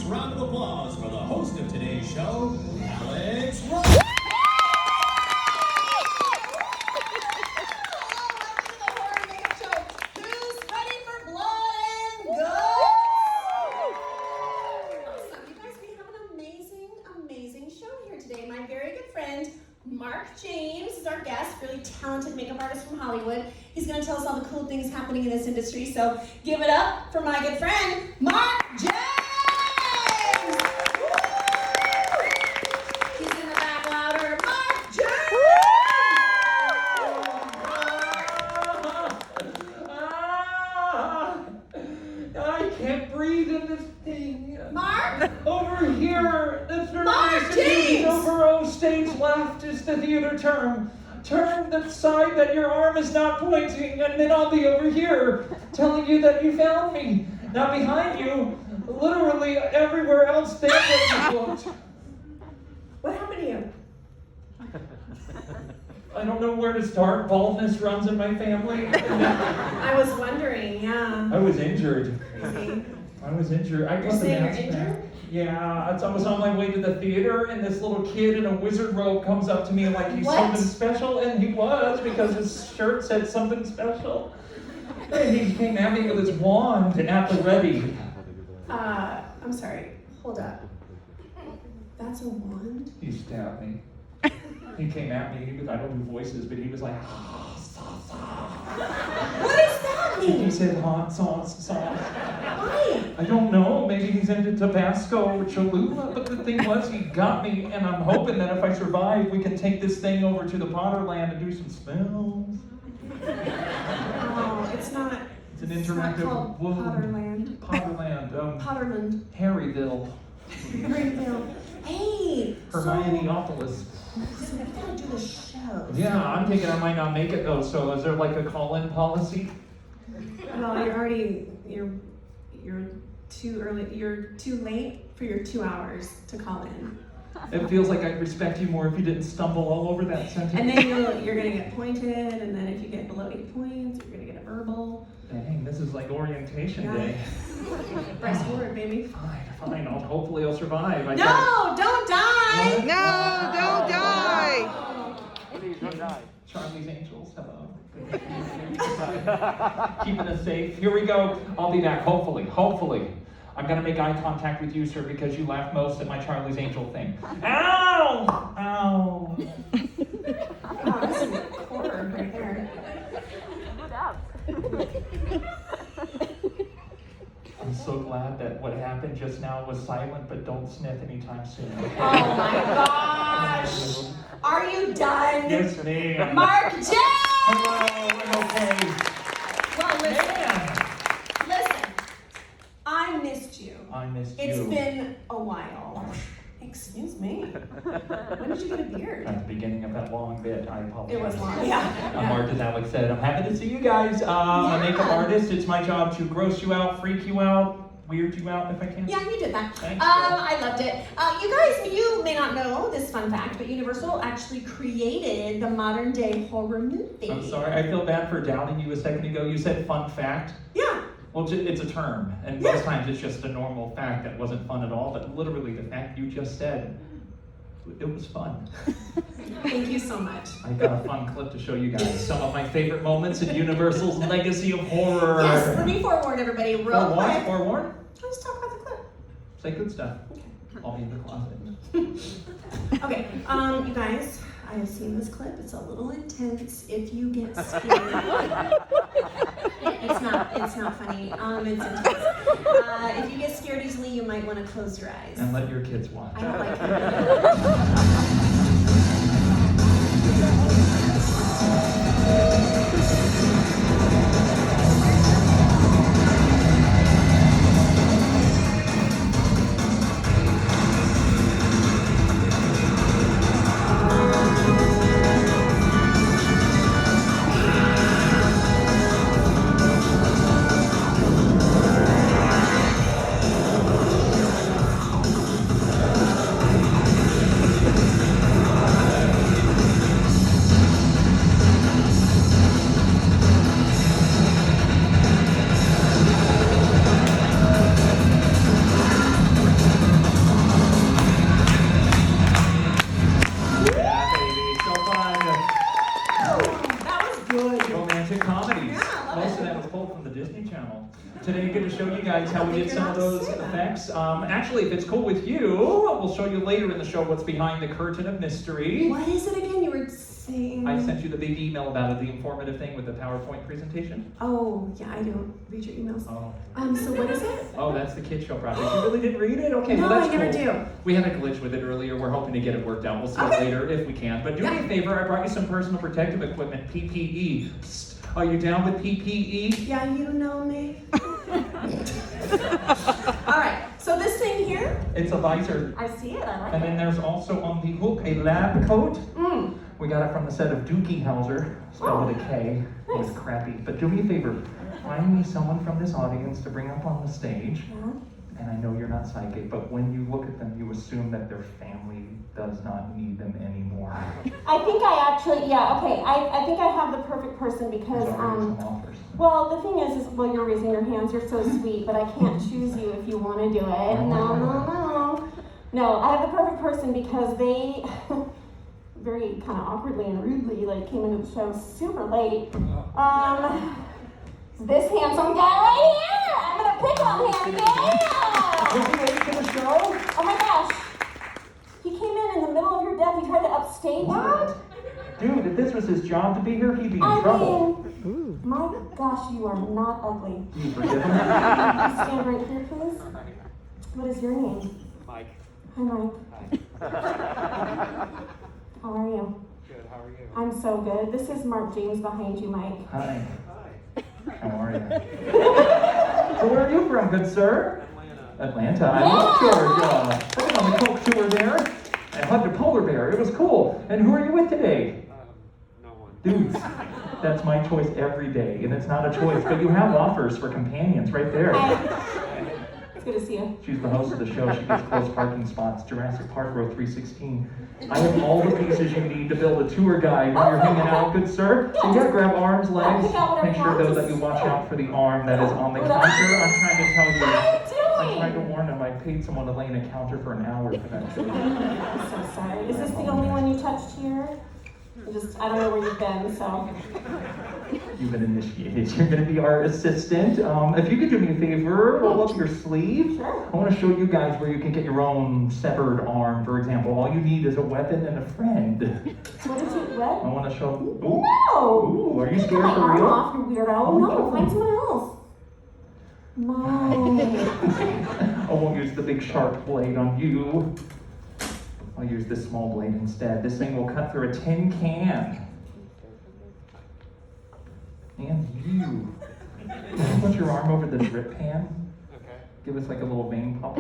round of applause for the host of today's show, Alex Ross. Mark James is our guest, really talented makeup artist from Hollywood. He's going to tell us all the cool things happening in this industry. So give it up for my good friend, Mark James! He's in the back louder. Mark James! I can't breathe in this thing. Mark? Over here, that's where Mark James! over stage left is the theater term. Turn the side that your arm is not pointing, and then I'll be over here, telling you that you found me. Now behind you, literally everywhere else there that you looked. What happened to you? I don't know where to start. Baldness runs in my family. I was wondering, yeah. I was injured. Crazy. I was injured. I You're got the saying you're mask injured? back. Yeah, I was on my way to the theater, and this little kid in a wizard robe comes up to me like he's What? something special, and he was, because his shirt said something special. And he came at me with his wand at the ready. I'm sorry. Hold up. That's a wand? He stabbed me. He came at me. I don't do voices, but he was like, What does that he mean? said hot sauce. Why? I don't know, maybe he's into Tabasco or Cholula, but the thing was, he got me, and I'm hoping that if I survive, we can take this thing over to the Potterland and do some spells. Oh, it's not. It's an It's not interactive called wound. Potterland. Potterland, Potterland. Harryville, Greenville. Hey. Hermioneopolis. So we gotta do the show. Yeah, I'm thinking I might not make it though, so is there like a call-in policy? Well, you're too early. You're too late for your 2 hours to call in. It feels like I'd respect you more if you didn't stumble all over that sentence. And then you're gonna get pointed, and then if you get below 8 points, you're gonna get a verbal. Dang, this is like orientation day. Press forward, baby. Fine, hopefully I'll survive. No, don't die! What? No, don't die! Please don't die. Charlie's Angels, hello. Keeping us safe. Here we go. I'll be back, hopefully. I'm gonna make eye contact with you, sir, because you laughed most at my Charlie's Angel thing. Ow! Ow! Oh, that's a cord right there. I'm so glad that what happened just now was silent, but don't sniff anytime soon. Okay? Oh my gosh! Are you done? Yes, ma'am. Mark James! Hello, I'm okay. Well, Man, listen. I missed you. I missed you. It's been a while. Excuse me. When did you get a beard? At the beginning of that long bit, I apologize. It was long, yeah. I'm Mark, as Alex said. I'm happy to see you guys. I'm a makeup artist. It's my job to gross you out, freak you out, weird you out if I can. Yeah, you did that. Thanks, I loved it. You may not know this fun fact, but Universal actually created the modern day horror movie. I'm sorry, I feel bad for doubting you a second ago. You said fun fact. Yeah. Well, it's a term, and Yeah. most times it's just a normal fact that wasn't fun at all, but literally the fact you just said, it was fun. Thank you so much. I got a fun clip to show you guys. Some of my favorite moments in Universal's legacy of horror. Yes, let me forewarn everybody real quick. Forewarn? I'll just talk about the clip. Say good stuff. I'll be in the closet. Okay, you guys, I have seen this clip. It's a little intense. If you get scared, it's not funny. It's intense. If you get scared easily, you might want to close your eyes. And let your kids watch. I don't like show you guys how we think did you're some of allowed to those say that. effects. Actually, if it's cool with you, we'll show you later in the show what's behind the curtain of mystery. What is it again? You were saying. I sent you the big email about it, the informative thing with the PowerPoint presentation. Oh, yeah, I don't read your emails. Oh. So what is it? Oh, that's the Kid Show project. You really didn't read it? Okay, No, well that's I never cool. do. We had a glitch with it earlier. We're hoping to get it worked out. We'll see it Okay. later if we can. But do me a favor, I brought you some personal protective equipment, PPE. Psst. Are you down with PPE? Yeah, you know me. All right, so this thing here, It's a visor. I see it, I like And it. then there's also on the hook a lab coat. Mm. We got it from the set of Dookie Howser, spelled with a K. It was Nice. crappy. But do me a favor, find me someone from this audience to bring up on the stage. Yeah. And I know you're not psychic, but when you look at them, you assume that their family does not need them anymore. I think I actually, yeah, okay, I think I have the perfect person because, There's already some offers. well, the thing is, well, you're raising your hands, you're so sweet, but I can't choose you if you want to do it. No. No, I have the perfect person because they very kind of awkwardly and rudely, like, came into the show super late. This handsome guy right here! I'm gonna pick on him, yeah! Was he late to the show? Oh my gosh! He came in the middle of your death, he tried to upstage What? Dude, if this was his job to be here, he'd be in I trouble. mean, my gosh, you are not ugly. You forgive him? Stand right here, please. What is your name? Mike. Hi, Mike. Hi. How are you? Good, how are you? I'm so good. This is Mark James behind you, Mike. Hi, Hi. how are you? So where are you from, good sir? Atlanta. Atlanta. I love Georgia. I've been on the Coke tour there. I hugged a polar bear. It was cool. And who are you with today? No one. Dudes. That's my choice every day. And it's not a choice, but you have offers for companions right there. Hi. It's good to see you. She's the host of the show. She gets close parking spots. Jurassic Park Row 316. I have all the pieces you need to build a tour guide when you're hanging out, good sir. So you gotta grab arms, legs. pick out whatever Make you sure want. though that you watch out for the arm that is on the What counter. else? I'm trying to tell you. What are I'm you trying to doing? warn them. I paid someone to lay in a counter for an hour for that show. I'm so sorry. Is this the only one you touched here? I don't know where you've been, so. You've been initiated. You're going to be our assistant. If you could do me a favor, roll up your sleeve. Sure. I want to show you guys where you can get your own severed arm, for example. All you need is a weapon and a friend. What did you, I what? want to show. Ooh. No! Ooh, are you Take scared my for arm real? off, you weirdo. No, find someone else. Mike. I won't use the big sharp blade on you. I'll use this small blade instead. This thing will cut through a tin can. And you. Put your arm over the drip pan. Okay. Give us like a little vein pop.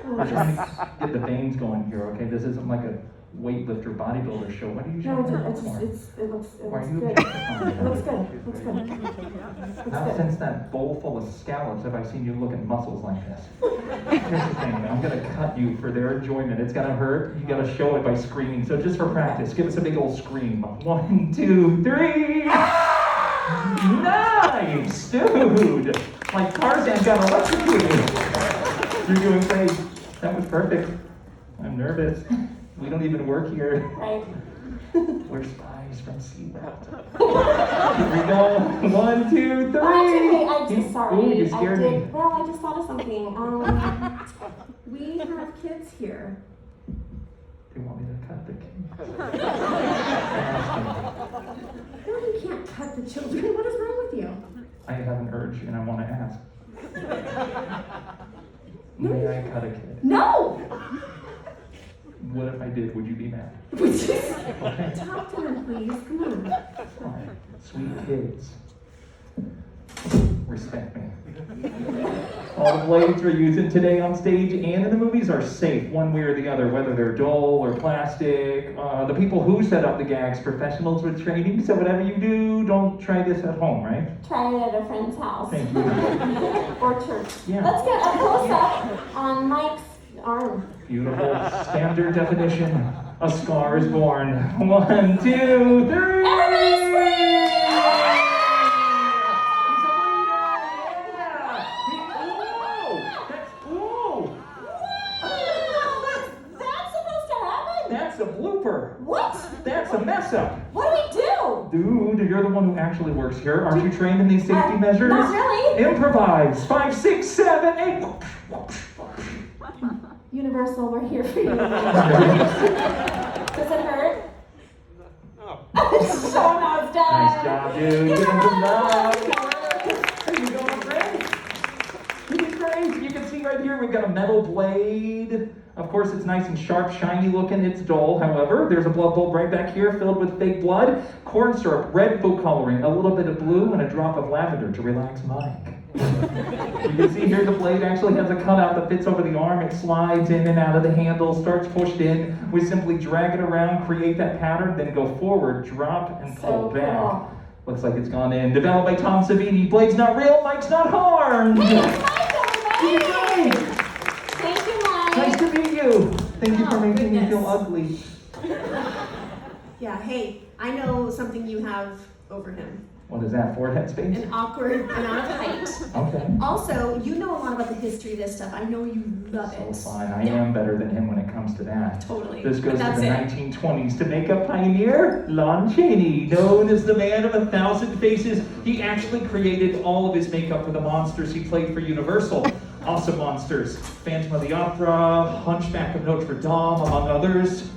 I'm trying to get the veins going here, okay? This isn't like a weightlifter bodybuilder show. What are you No, showing her for? it looks Why are you good. objectifying It her? looks good. It looks good. Looks Not good. since that bowl full of scallops have I seen you look at muscles like this. Here's the thing, I'm gonna cut you for their enjoyment. It's gonna hurt. You gotta show it by screaming. So just for practice, give us a big old scream. 1, 2, 3. Nice, dude. Like Tarzan got electrocuted. You're doing great. That was perfect. I'm nervous. We don't even work here. Right. We're spies from SeaWorld. Here we go. 1, 2, 3. Actually, I'm just sorry. Ooh, you scared I me. did, well, I just thought of something. We have kids here. They want me to cut the cake. No, you can't cut the children. What is wrong with you? I have an urge and I want to ask. May I cut a kid? No! What if I did? Would you be mad? Would you Okay. talk to them, please? Come on. Fine. Sweet kids. Respect me. All the blades we're using today on stage and in the movies are safe, one way or the other, whether they're dull or plastic. The people who set up the gags, professionals with training, so whatever you do, don't try this at home, right? Try it at a friend's house. Thank you. Or church. Yeah. Let's get a close-up on Mike's arm. Beautiful. Standard definition. A scar is born. 1, 2, 3. Everybody scream! He's a bleeder. Yeah. Ooh. That's supposed to happen? That's a blooper. What? That's a mess up. What do we do? dude. You're the one who actually works here. Aren't you trained in these safety measures? Not really. Improvise. 5, 6, 7, 8. Universal, we're here for you. Does it hurt? No. So now it's done. Nice job, dude. Give him some love. There you go, my friend. You did great. You can see right here we've got a metal blade. Of course, it's nice and sharp, shiny looking. It's dull, however. There's a blood bulb right back here filled with fake blood. Corn syrup, red food coloring, a little bit of blue, and a drop of lavender to relax Mike. You can see here the blade actually has a cutout that fits over the arm. It slides in and out of the handle, starts pushed in. We simply drag it around, create that pattern, then go forward, drop, and pull So back. cool. Looks like it's gone in. Developed by Tom Savini. Blade's not real, Mike's not harmed. Hey, it's Mike, everybody. Thank you, Mike. Nice to meet you. Thank you for Oh, making me feel goodness. ugly. Yeah, hey, I know something you have over him. What is that, forehead space? An awkward amount of height. Okay. Also, you know a lot about the history of this stuff. I know you love So it. fine, I Yeah. am better than him when it comes to that. Totally. This goes But to that's the it. 1920s to makeup pioneer, Lon Chaney, known as the man of 1,000 faces. He actually created all of his makeup for the monsters he played for Universal. Awesome monsters. Phantom of the Opera, Hunchback of Notre Dame, among others.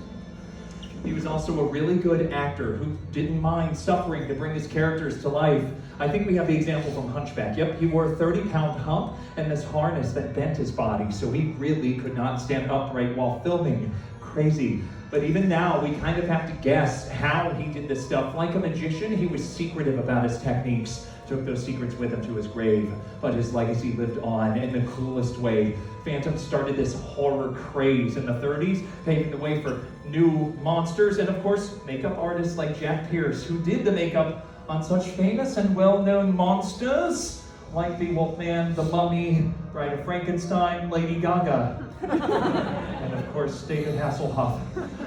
He was also a really good actor who didn't mind suffering to bring his characters to life. I think we have the example from Hunchback. Yep, he wore a 30-pound hump and this harness that bent his body, so he really could not stand upright while filming. Crazy. But even now, we kind of have to guess how he did this stuff. Like a magician, he was secretive about his techniques, took those secrets with him to his grave, but his legacy lived on in the coolest way. Phantom started this horror craze in the 30s, paving the way for new monsters, and of course, makeup artists like Jack Pierce, who did the makeup on such famous and well-known monsters like the Wolfman, the Mummy, Bride of Frankenstein, Lady Gaga, and of course, David Hasselhoff.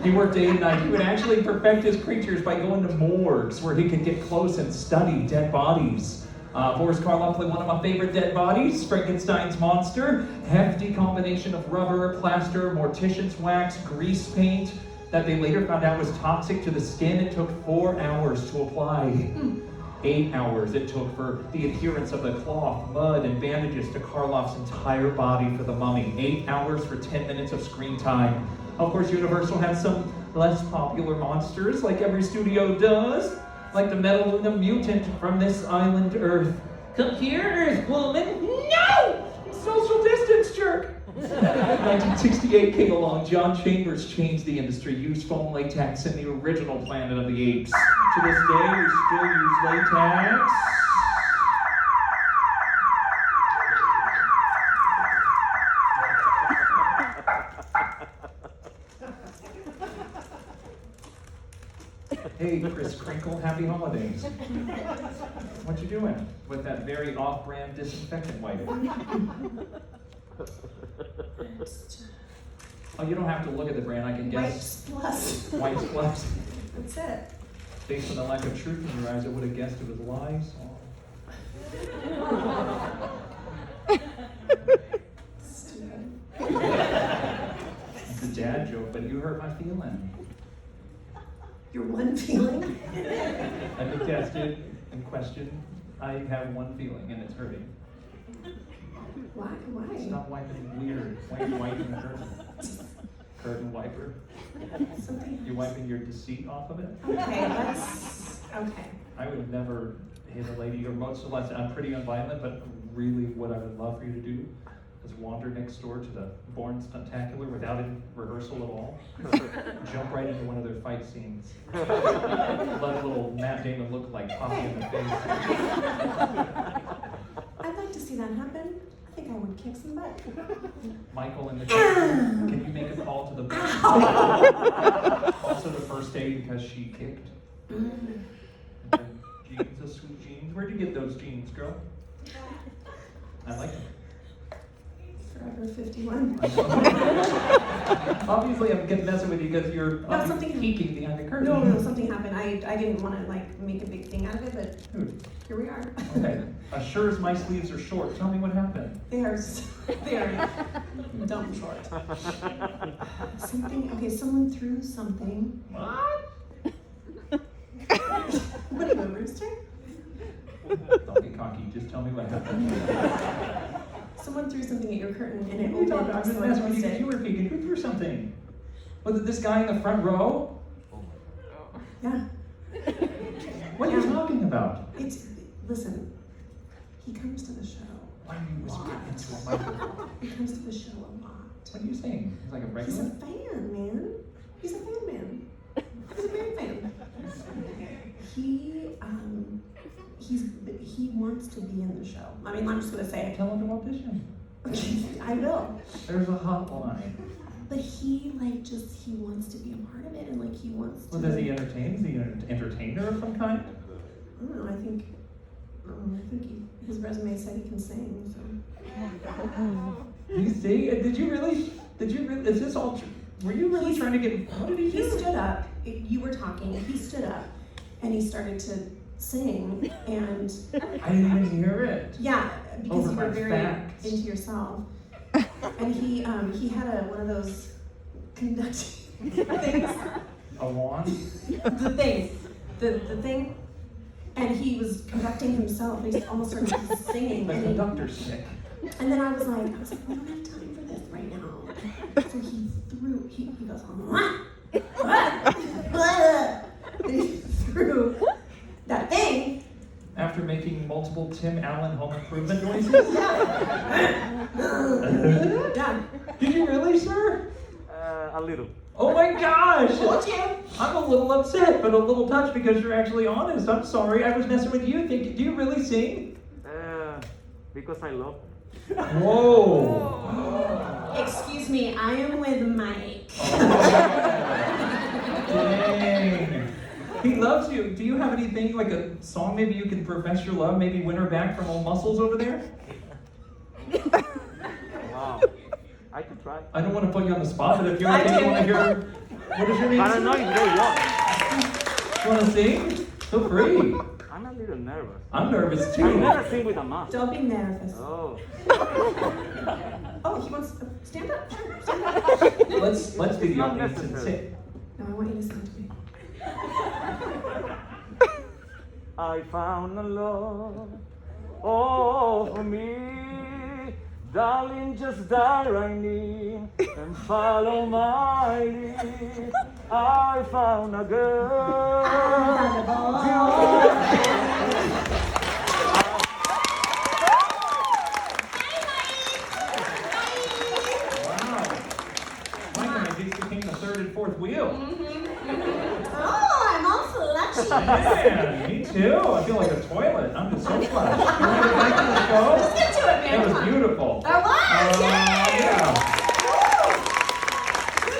He worked day and night. He would actually perfect his creatures by going to morgues where he could get close and study dead bodies. Boris Karloff played one of my favorite dead bodies, Frankenstein's monster. Hefty combination of rubber, plaster, mortician's wax, grease paint that they later found out was toxic to the skin. It took 4 hours to apply. 8 hours it took for the adherence of the cloth, mud, and bandages to Karloff's entire body for the mummy. 8 hours for 10 minutes of screen time. Of course, Universal had some less popular monsters, like every studio does, like the Metaluna mutant from this island Earth. Come here, Earth woman! No! Social distance jerk! 1968 came along. John Chambers changed the industry, used foam latex in the original Planet of the Apes. To this day, we still use latex. Hey, Chris Crinkle, happy holidays. What you doing with that very off-brand disinfectant wipe? Oh, you don't have to look at the brand, I can guess. Wipes Plus. Wipes Plus. That's it. Based on the lack of truth in your eyes, I would have guessed it was lies. Stupid. It's a dad joke, but you hurt my feeling. Your one feeling? I've been tested and questioned. I have one feeling, and it's hurting. Why? Why? Stop wiping weird. Why are you wiping the curtain? Curtain wiper. Something. You're wiping your deceit off of it? Okay, let's. Okay. I would never hit a lady, or most of less. I'm pretty unviolent, but really what I would love for you to do is wander next door to the Bourne Stuntacular without any rehearsal at all. Jump right into one of their fight scenes. Let little Matt Damon look like pop you in the face. I'd like to see that happen. I think I would kick some butt. Michael in the kitchen, can you make a call to the also the first aid because she kicked? And jeans, the sweet jeans. Where'd you get those jeans, girl? I like them. Forever 51. Obviously, I'm getting messing with you because you're No, something- peeking behind the curtain. No, something happened. I didn't want to like make a big thing out of it, but Dude, here we are. okay. Sure as my sleeves are short. Tell me what happened. They are dumb short. Something. Okay, someone threw something. What? What are you, a rooster? Don't be cocky, just tell me what happened. Someone threw something at your curtain and it What are you talking opened, about? so I That's when noticed you it. were peeking. Who threw something? Was it this guy in the front row? Yeah. What are you talking about? Listen, he comes to the show. Why are you whispering into a microphone? He comes to the show a lot. What are you saying? He's like a He's a regular? fan, man. He's a fan man. He's a big fan. He wants to be in the show. I mean, I'm just gonna say Tell him to audition. it. I will. There's a hotline. But he wants to be a part of it, and he wants to. Well, does he entertain? Is he an entertainer of some kind? I don't know. I think his resume said he can sing. So. You see? Did you really? Is this all true? Were you really trying to get? What did he He do? stood up. You were talking, and he stood up, and he started to sing, and I didn't even hear it. yeah, because Over you were my very facts. into yourself. And he had one of those conducting things, A wand? the thing, and he was conducting himself. He almost started singing, The and conductor's stick. and then I was like, we don't have time for this right now. So he goes, and he threw that thing. After making multiple Tim Allen home improvement noises? Yeah. Did you really, sir? A little. Oh my gosh! Told you. I'm a little upset, but a little touched because you're actually honest. I'm sorry, I was messing with you. Do you really sing? Because I love. Whoa! Excuse me, I am with Mike. Dang. He loves you. Do you have anything, like a song maybe you can profess your love, maybe win her back from old muscles over there? Wow. I could try. I don't want to put you on the spot, but if you're I okay, do. you want to hear, what is your name? I don't know sir? if they want. You want to sing? Feel free. I'm a little nervous. I'm nervous I too. never sing with a mask. Don't be nervous. Oh. Oh, he wants to stand up. Sure, stand up. Let's be the Not audience and necessary. sit. No, I want you to sing to me. I found a love, oh, for me. Darling, just die right near and follow my lead. I found a girl. Wow. My guy just became the third and fourth wheel. Oh, I'm also lucky. Man, me too. I feel like a toilet. I'm just so flushed. You want to get back to the show? Let's get to it, man. It was Come on. beautiful. That was, Yeah. Woo!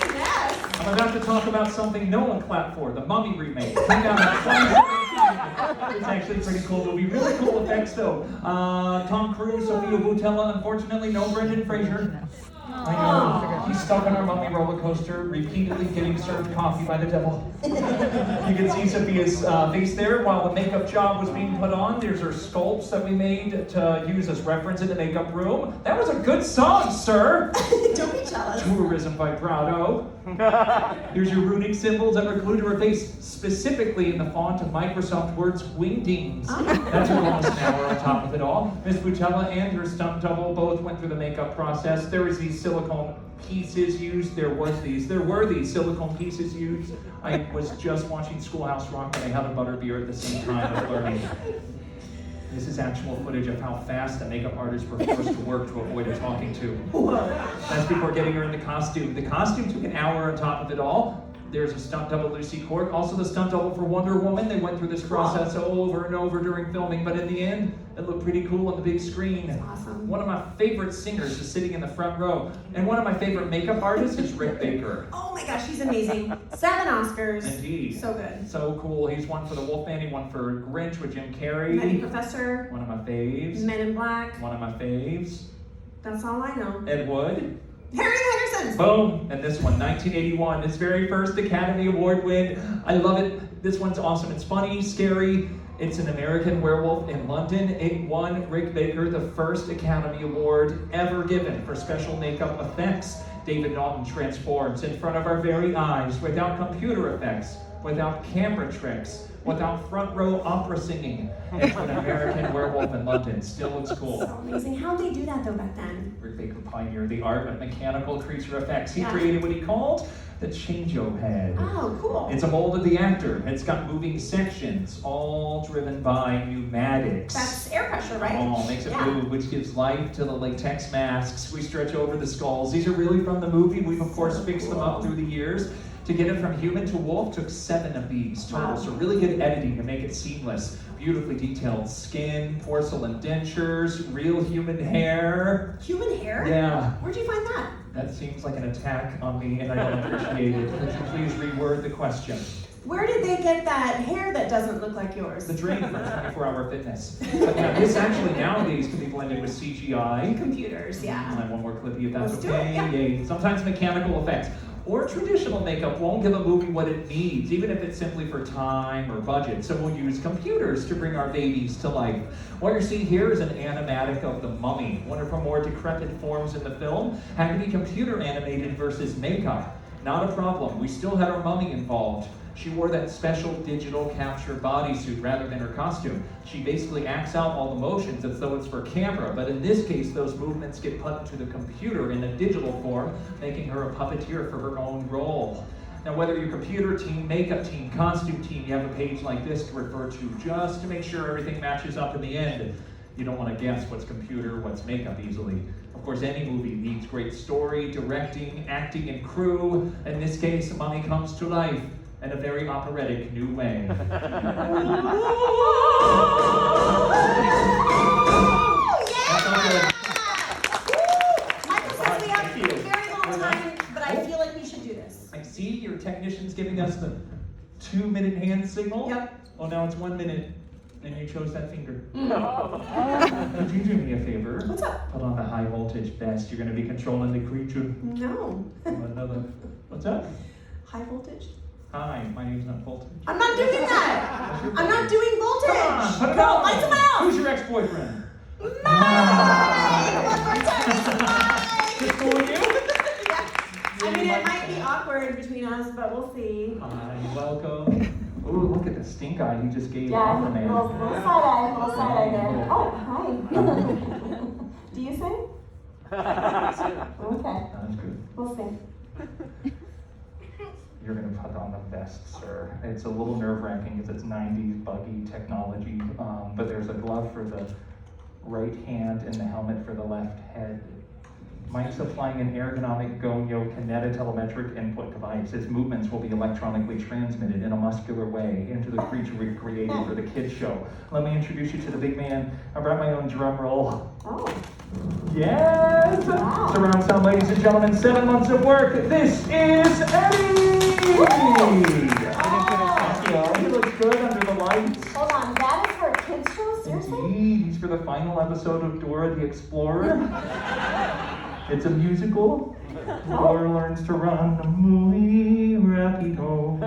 Goodness. I'm about to talk about something no one clapped for, the Mummy remake. Came out in 2017. It's actually a pretty cool movie. Really cool effects though. Tom Cruise, Sophia Boutella, unfortunately no Brendan Fraser. I know. He's stuck on our Mummy roller coaster, repeatedly getting served coffee by the devil. You can see Sophia's face there while the makeup job was being put on. There's her sculpts that we made to use as reference in the makeup room. That was a good song, sir. Don't be jealous. Tourism vibrato. Here's your runic symbols that were glued to her face, specifically in the font of Microsoft Word's Wingdings. That's her almost an hour on top of it all. Miss Boutella and her stunt double both went through the makeup process. There was these silicone pieces used. There were these silicone pieces used. I was just watching Schoolhouse Rock and I had a butterbeer at the same time of learning. This is actual footage of how fast the makeup artists were forced to work to avoid a talking to. That's before getting her in the costume. The costume took an hour on top of it all. There's a stunt double, Lucy Court. Also the stunt double for Wonder Woman. They went through this process over and over during filming, but in the end, it looked pretty cool on the big screen. Awesome. One of my favorite singers is sitting in the front row, and one of my favorite makeup artists is Rick Baker. Oh my gosh, he's amazing. 7 Oscars. Indeed. So good. So cool. He's won for The Wolfman, he won for Grinch with Jim Nutty Carrey. Professor, One of my faves. Men in Black. One of my faves. That's all I know. Ed Wood. Harry Henderson's. Boom! And this one, 1981, his very first Academy Award win. I love it. This one's awesome. It's funny, scary. It's an American Werewolf in London. It won Rick Baker the first Academy Award ever given for special makeup effects. David Naughton transforms in front of our very eyes without computer effects. without camera tricks, without front row opera singing, into an American Werewolf in London. Still looks cool. So amazing. How'd they do that though back then? Rick Baker pioneered the art of mechanical creature effects. He Yeah. created what he called the Change-O head. Oh, cool. It's a mold of the actor. It's got moving sections, all driven by pneumatics. That's air pressure, right? Oh, makes it Yeah. move, which gives life to the latex masks. We stretch over the skulls. These are really from the movie. We've, of course, fixed them up through the years. To get it from human to wolf took 7 of these total. Wow. So really good editing to make it seamless. Beautifully detailed skin, porcelain dentures, real human hair. Human hair? Yeah. Where'd you find that? That seems like an attack on me, and I don't appreciate it. Could you please reword the question? Where did they get that hair that doesn't look like yours? The dream for 24-hour fitness. But yeah, this actually nowadays can be blended with CGI. Computers, I yeah. have one more clip if that's Let's do it, okay. yeah. Yay. Sometimes mechanical effects or traditional makeup won't give a movie what it needs, even if it's simply for time or budget. So we'll use computers to bring our babies to life. What you're seeing here is an animatic of the Mummy. One of her more decrepit forms in the film had to be computer animated versus makeup. Not a problem. We still had our mummy involved. She wore that special digital capture bodysuit rather than her costume. She basically acts out all the motions as though it's for camera, but in this case, those movements get put into the computer in a digital form, making her a puppeteer for her own role. Now, whether you're computer team, makeup team, costume team, you have a page like this to refer to just to make sure everything matches up in the end. You don't want to guess what's computer, what's makeup easily. Of course, any movie needs great story, directing, acting, and crew. In this case, Mummy comes to life in a very operatic new way. Michael says we have Thank you. a very long time, but I feel like we should do this. I see your technician's giving us the 2-minute hand signal. Yep. Well, now it's 1 minute, and you chose that finger. Would you do me a favor? What's up? Put on the high voltage vest. You're going to be controlling the creature. No. Another. What's up? High voltage? Hi, my name's not Voltage. I'm not doing that. I'm not doing voltage. Come on, put it No, on. find someone else. Who's your ex-boyfriend? Mine! One more time, it's mine. Just fooling you? Yeah. I mean, it might be awkward between us, but we'll see. Hi, welcome. Ooh, look at the stink eye you just gave Yeah, Opera Man. little side eye there. Oh, hi. Do you sing? Okay, That's good. we'll see. You're going to put on the vest, sir. It's a little nerve-wracking because it's 90s buggy technology, but there's a glove for the right hand and the helmet for the left head. Mike's applying an ergonomic Gonyo kinetotelemetric input device. Its movements will be electronically transmitted in a muscular way into the creature we created for the kids show. Let me introduce you to the big man. I brought my own drum roll. Oh, Yes! Wow. Surround sound, ladies and gentlemen, 7 months of work. This is Eddie! Oh, he looks good under the lights. hold on. That is for a kids show? Seriously? Indeed, he's for the final episode of Dora the Explorer. It's a musical. Dora learns to run muy rapido.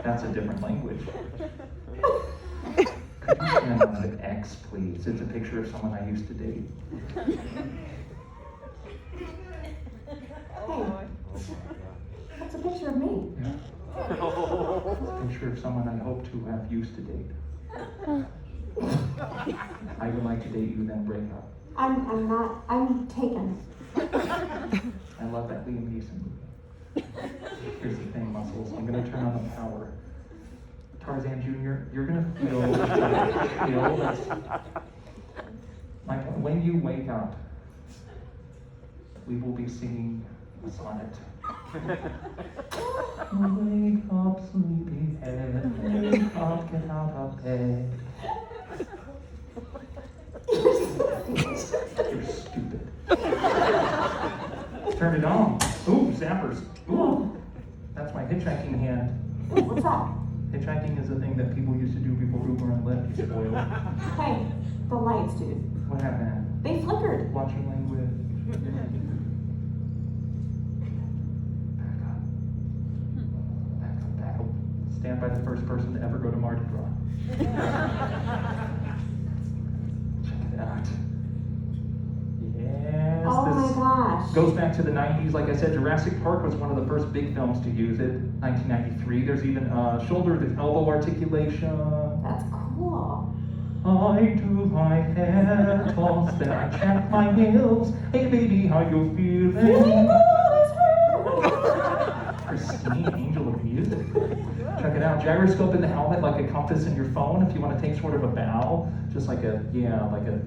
That's a different language. Could you stand on the X, please? It's a picture of someone I used to date. Hey, that's a picture of me. Yeah. It's a picture of someone I hope to have used to date. I would like to date you, then break up. I'm taken. I love that Liam Neeson movie. Here's the thing, Muscles. I'm gonna turn on the power. Tarzan Jr., you're gonna feel this. Like when you wake up, we will be singing a sonnet. Wake up, sleepyhead. Wake up, get out of bed. You're stupid. Turn it on. Ooh, zappers. Ooh. That's my hitchhiking hand. Ooh, what's that? Hitchhiking is a thing that people used to do before Uber and Lyft. You spoiled. Hey, the lights, dude. What happened? They flickered. Watch your language. Back up. Stand by the first person to ever go to Mardi Gras. Check it out. Yes. Oh this, my gosh. gosh. Goes back to the 90s. Like I said, Jurassic Park was one of the first big films to use it, 1993. There's even shoulder to elbow articulation. That's cool. I do my head toss, then I check my nails. Hey baby, how you feeling? Christine, angel of music. Check it out. Gyroscope in the helmet, like a compass in your phone. If you want to take sort of a bow, just like a, yeah, like a.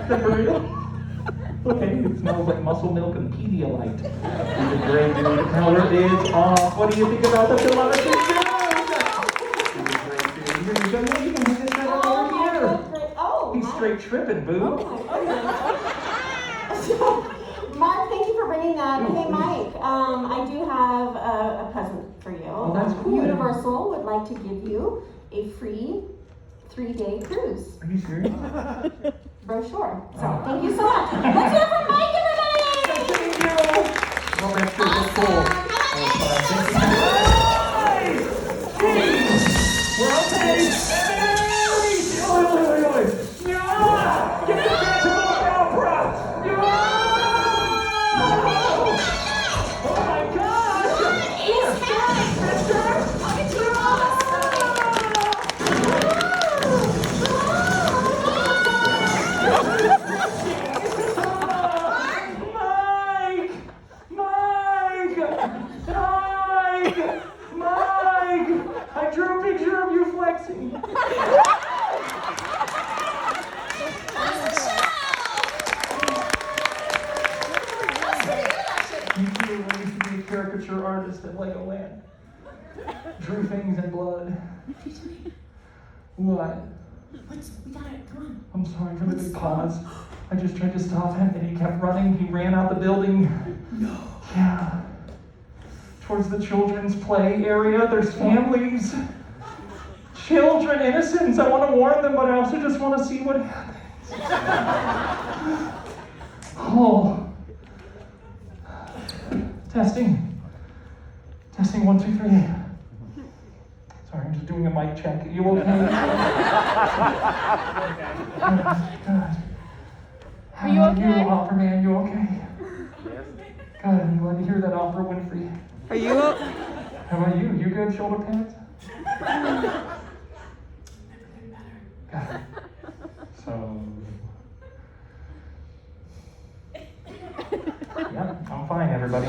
Burrito. Okay, it smells like muscle milk and Pedialyte. He's a great dude. Color is off. What do you think about the Philosophy Dude? He's a great dude. Here you go. You can hit this right over here. Oh, He's my- straight tripping, boo. Oh my goodness. Mark, thank you for bringing that. Hey, Mike, I do have a present for you. Oh, that's cool. Universal would like to give you a free 3-day cruise Are you serious? brochure. So thank you so much. Let's hear from Mike, everybody. Thank you. Well, that's good. That's cool. We're okay. Oi, oi, oi, oi. Yeah! Get the Phantom of the Opera! Yeah! Oh my gosh! Mike! I drew a picture of you flexing. Me too. I used to be a caricature artist at Legoland. Drew things in blood. What? We got it. Come on. I'm sorry for the big pause. I just tried to stop him and he kept running. He ran out the building. No. Yeah. Towards the children's play area. There's families. Children, innocents. I want to warn them, but I also just want to see what happens. Oh. Testing. Testing 1, 2, 3. Sorry, I'm just doing a mic check. Are you okay? Good. Are you okay? Opera man, you okay? Yes. Good, I'm glad to hear that, Oprah Winfrey. Are you? How about you? You good, shoulder pads? Got it. So... Yeah, I'm fine, everybody.